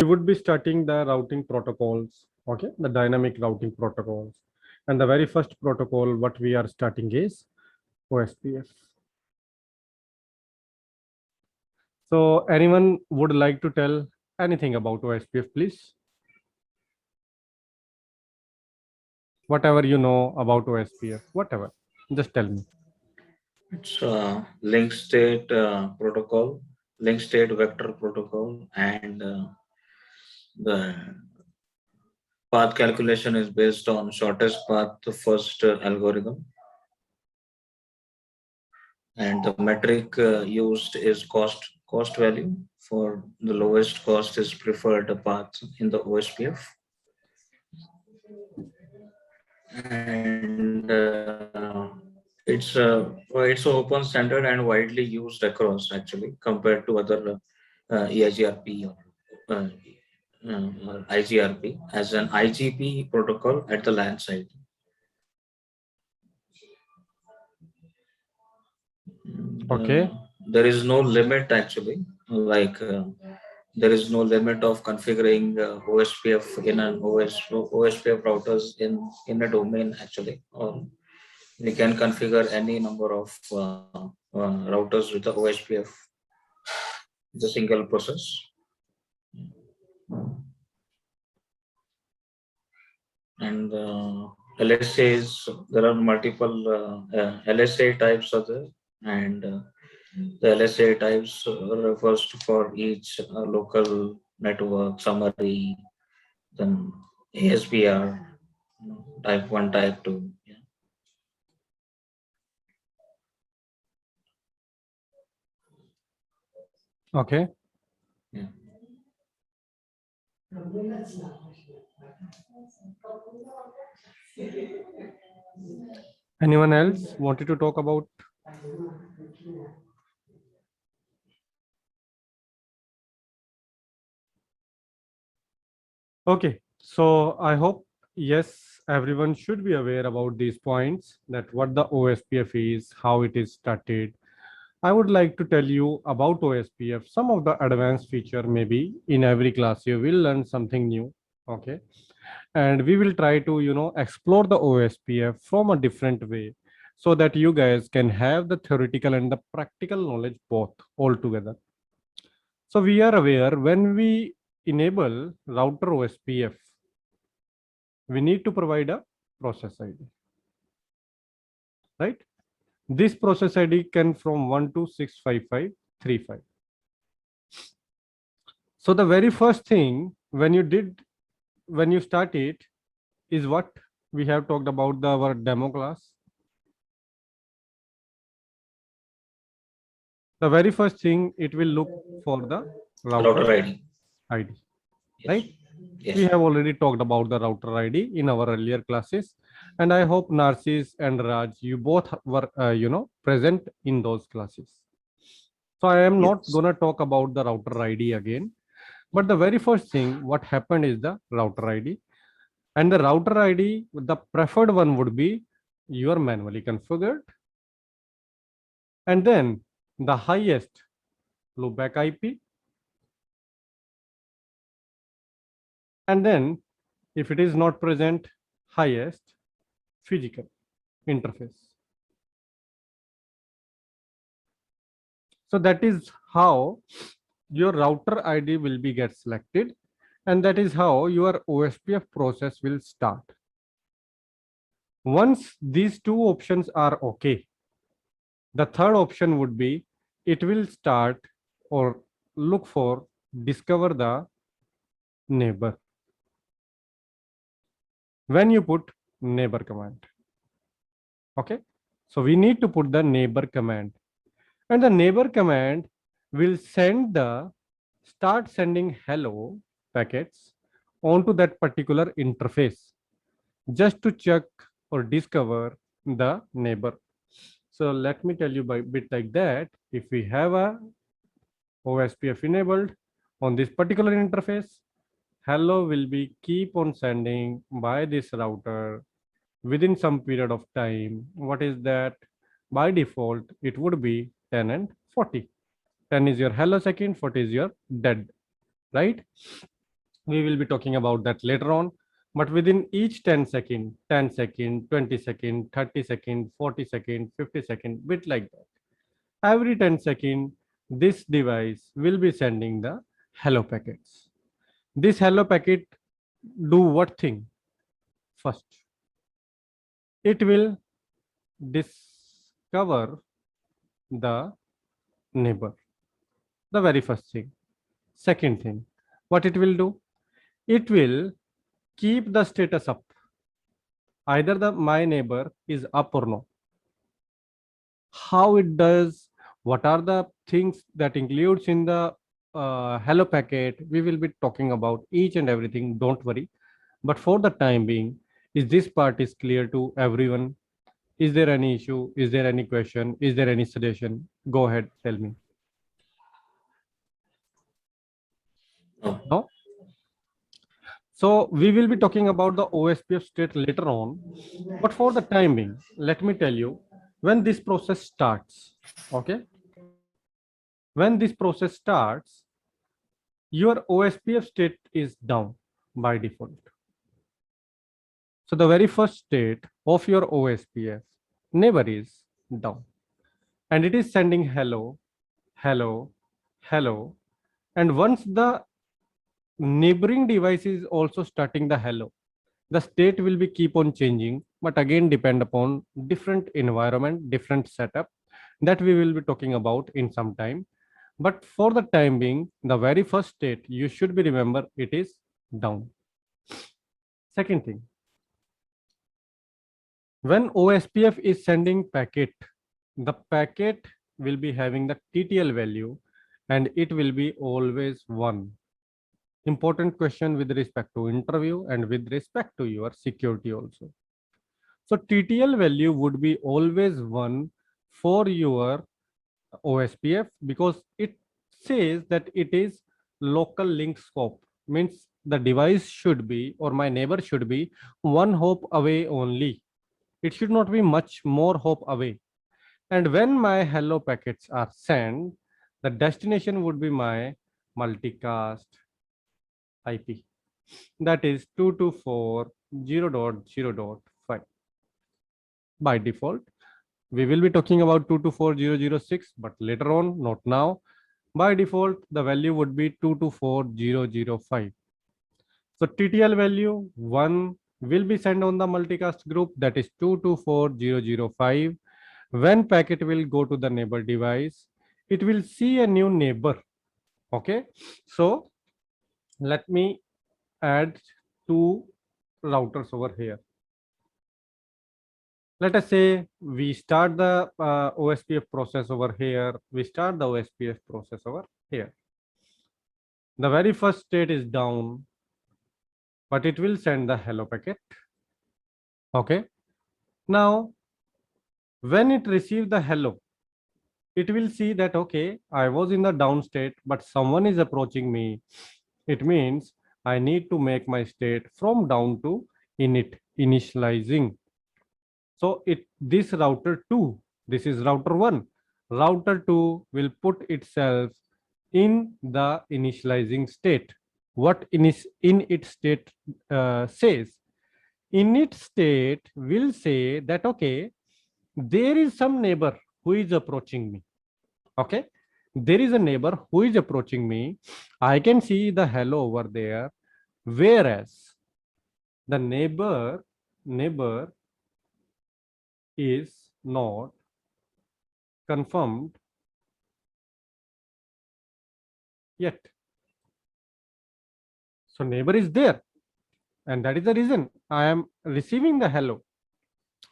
would be starting the routing protocols, okay, the dynamic routing protocols. And the very first protocol what we are starting is OSPF. So anyone would like to tell anything about OSPF, please? Whatever you know about OSPF, whatever, just tell me. It's link state protocol, link state vector protocol, and the path calculation is based on shortest path first algorithm, and the metric used is cost value. For the lowest cost is preferred path in the OSPF, and it's open standard and widely used across actually compared to other EIGRP uh, or IGRP as an IGP protocol at the LAN side. And, Okay. there is no limit actually, like there is no limit of configuring OSPF in an OSPF routers in a domain actually. We can configure any number of routers with the OSPF. It's a single process. And LSAs, there are multiple LSA types of there, and the LSA types refers to for each local network summary, then ASPR, type 1, type 2. Yeah. Okay. Yeah. Anyone else wanted to talk about? Okay, so I hope, yes, everyone should be aware about these points, that what the OSPF is, how it is started. I would like to tell you about OSPF, some of the advanced feature. Maybe in every class you will learn something new, okay? And we will try to, explore the OSPF from a different way, so that you guys can have the theoretical and the practical knowledge both all together. So we are aware when we enable router OSPF, we need to provide a process ID, right? This process ID can from 1 to 65535. So the very first thing when you start it is what we have talked about our demo class. The very first thing it will look for the router Router ID. ID, Yes. right? Yes. We have already talked about the router ID in our earlier classes, and I hope Narcis and Raj, you both were, present in those classes. So I am not Yes. gonna talk about the router ID again, but the very first thing what happened is the router ID, and the router ID, the preferred one would be your manually configured, and then the highest loopback IP, and then if it is not present, highest physical interface. So that is how your router ID will be get selected, and that is how your OSPF process will start. Once these two options are okay, the third option would be it will start or look for discover the neighbor. When you put neighbor command, okay, so we need to put the neighbor command, and the neighbor command will start sending hello packets onto that particular interface just to check or discover the neighbor. So let me tell you by bit like that. If we have a OSPF enabled on this particular interface, hello will be keep on sending by this router within some period of time. What is that? By default, it would be 10 and 40. 10 is your hello second, 40 is your dead, right? We will be talking about that later on. But within each 10 second, 10 second, 20 second, 30 second, 40 second, 50 second, bit like that. Every 10 second, this device will be sending the hello packets. This hello packet do what thing? First, it will discover the neighbor, the very first thing. Second thing, what it will do? It will keep the status up. Either the my neighbor is up or no. How it does, what are the things that includes in the hello packet, we will be talking about each and everything, don't worry. But for the time being, is this part is clear to everyone? Is there any issue? Is there any question? Is there any suggestion? Go ahead, tell me. No. No? So we will be talking about the OSPF state later on. But for the time being, let me tell you when this process starts. Okay. When this process starts, your OSPF state is down by default. So the very first state of your OSPF neighbor is down. And it is sending hello, hello, hello. And once the neighboring device is also starting the hello, the state will be keep on changing, but again depend upon different environment, different setup that we will be talking about in some time. But for the time being, the very first state you should be remember it is down. Second thing, when OSPF is sending packet, the packet will be having the TTL value and it will be always 1. Important question with respect to interview and with respect to your security also. So TTL value would be always 1 for your OSPF because it says that it is local link scope, means the device should be or my neighbor should be 1 hop away only. It should not be much more hop away. And when my hello packets are sent, the destination would be my multicast IP. That is 224.0.0.5. By default, we will be talking about 224.0.0.6, but later on, not now. By default, the value would be 224.0.0.5. So TTL value 1 will be sent on the multicast group, that is 224.0.0.5. When packet will go to the neighbor device, it will see a new neighbor. Okay, so let me add 2 routers over here. Let us say we start the OSPF process over here. We start the OSPF process over here. The very first state is down, but it will send the hello packet. Okay. Now, when it receives the hello, it will see that, okay, I was in the down state, but someone is approaching me. It means I need to make my state from down to init, initializing. So this router 2, this is router 1. Router 2 will put itself in the initializing state. What in its state says? In its state will say that, okay, there is some neighbor who is approaching me. Okay, there is a neighbor who is approaching me. I can see the hello over there, whereas the neighbor is not confirmed yet. So neighbor is there, and that is the reason I am receiving the hello.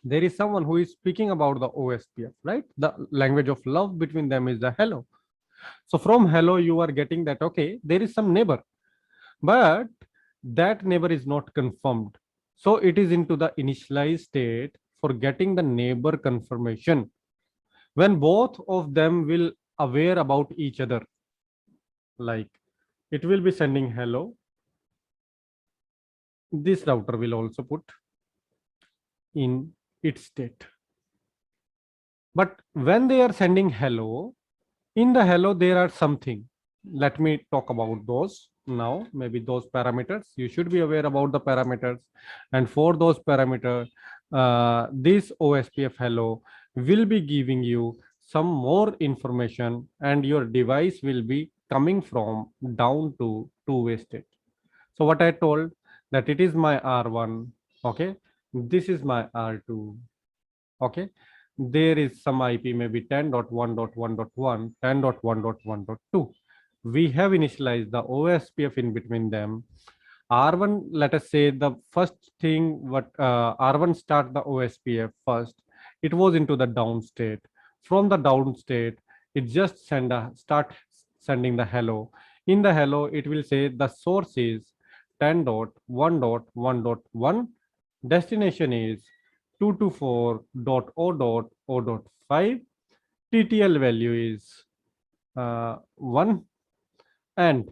There is someone who is speaking about the OSPF, right? The language of love between them is the hello. So from hello, you are getting that, okay, there is some neighbor, but that neighbor is not confirmed. So it is into the initialized state for getting the neighbor confirmation. When both of them will aware about each other, like it will be sending hello. This router will also put in its state. But when they are sending hello, in the hello, there are something. Let me talk about those. now, maybe those parameters. You should be aware about the parameters. And for those parameters, this OSPF hello will be giving you some more information, and your device will be coming from down to two-way state. So what I told, that it is my R1, okay, this is my R2, okay, there is some IP maybe 10.1.1.1, 10.1.1.2. We have initialized the OSPF in between them. R1, let us say the first thing what R1 start the OSPF first, it was into the down state. From the down state, it just start sending the hello. In the hello, it will say the source is 10.1.1.1, destination is 224.0.0.5, TTL value is 1, and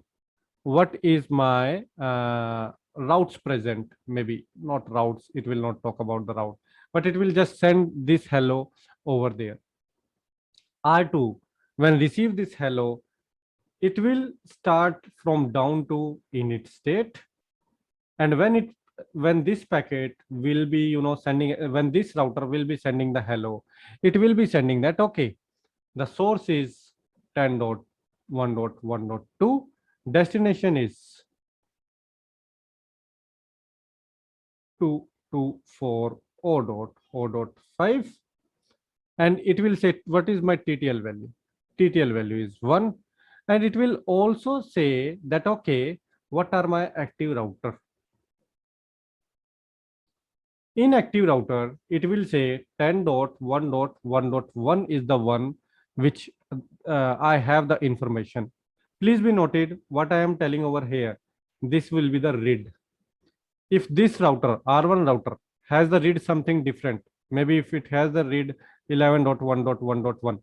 what is my routes present, maybe not routes, it will not talk about the route, but it will just send this hello over there. R2, when receive this hello, it will start from down to init state, and when this packet will be sending, when this router will be sending the hello, it will be sending that okay, the source is 10.1.1.2, destination is 224.0.0.5, and it will say what is my TTL value. TTL value is 1, and it will also say that okay, what are my active router. In active router, it will say 10.1.1.1 is the one which I have the information. Please be noted what I am telling over here. This will be the read. If this router, R1 router, has the read something different, maybe if it has the read 11.1.1.1,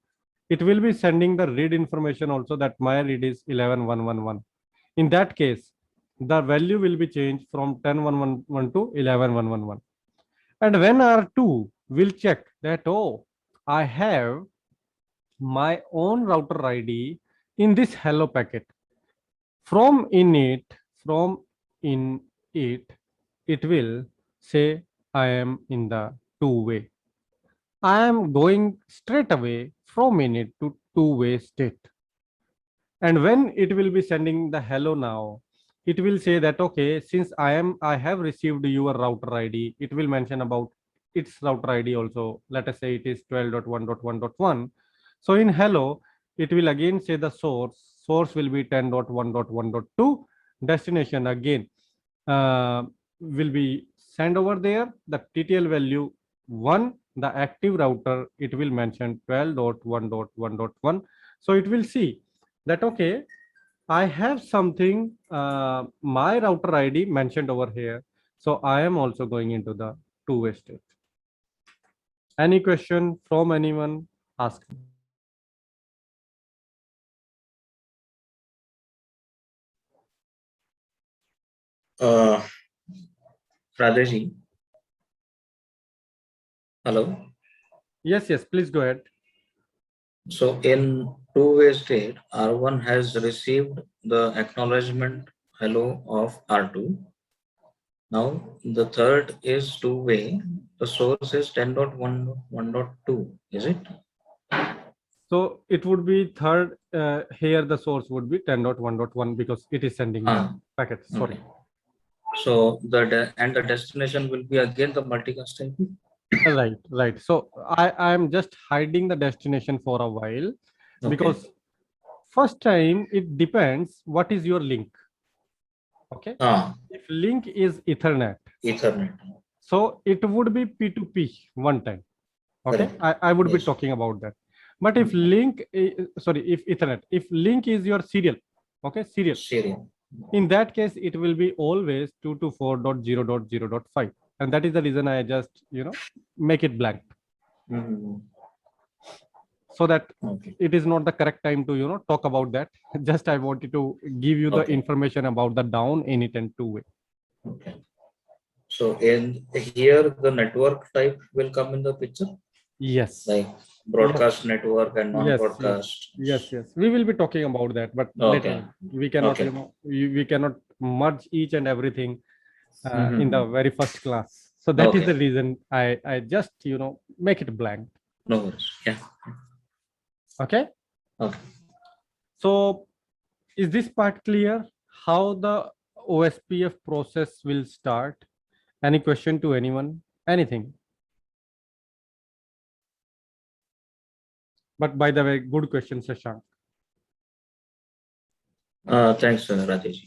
it will be sending the read information also that my read is 11.1.1.1. In that case, the value will be changed from 10.1.1.1 to 11.1.1.1. And when R2 will check that, oh, I have my own router ID in this hello packet. From in it, it will say I am in the two-way. I am going straight away from init to two-way state. And when it will be sending the hello now, it will say that okay, since I have received your router ID, it will mention about its router ID also. Let us say it is 12.1.1.1. So in hello, it will again say the source will be 10.1.1.2, destination again will be sent over there, the TTL value 1, the active router, it will mention 12.1.1.1. So it will see that okay, I have something, my router ID mentioned over here. So I am also going into the two-way state. Any question from anyone? Ask. Rajesh, hello. Yes, please go ahead. So in two-way state, R1 has received the acknowledgement hello of R2. Now the third is two-way. The source is 10.1.1.2, is it? So it would be third, here the source would be 10.1.1 because it is sending the packet. Sorry. Okay. So the destination will be again the multicast IP? Right. So I am just hiding the destination for a while because first time it depends what is your link. Okay. If link is Ethernet. So it would be P2P one time. Okay. I would be talking about that. But if link, if Ethernet, if link is your serial, okay, serial. In that case, it will be always 224.0.0.5. And that is the reason I just, make it blank. So that it is not the correct time to, talk about that. Just I wanted to give you the information about the down, init, and two-way. Okay. So in here, the network type will come in the picture? Yes. Like broadcast network and Yes, non-broadcast. yes. We will be talking about that, but later Okay. we cannot, Okay. we cannot merge each and everything in the Mhm. very first class. So that is Okay. the reason I just, make it blank. No worries. Yeah. Okay. Okay. So is this part clear? How the OSPF process will start? Any question to anyone? Anything? But by the way, good question, Shashank. Thanks, Rajesh.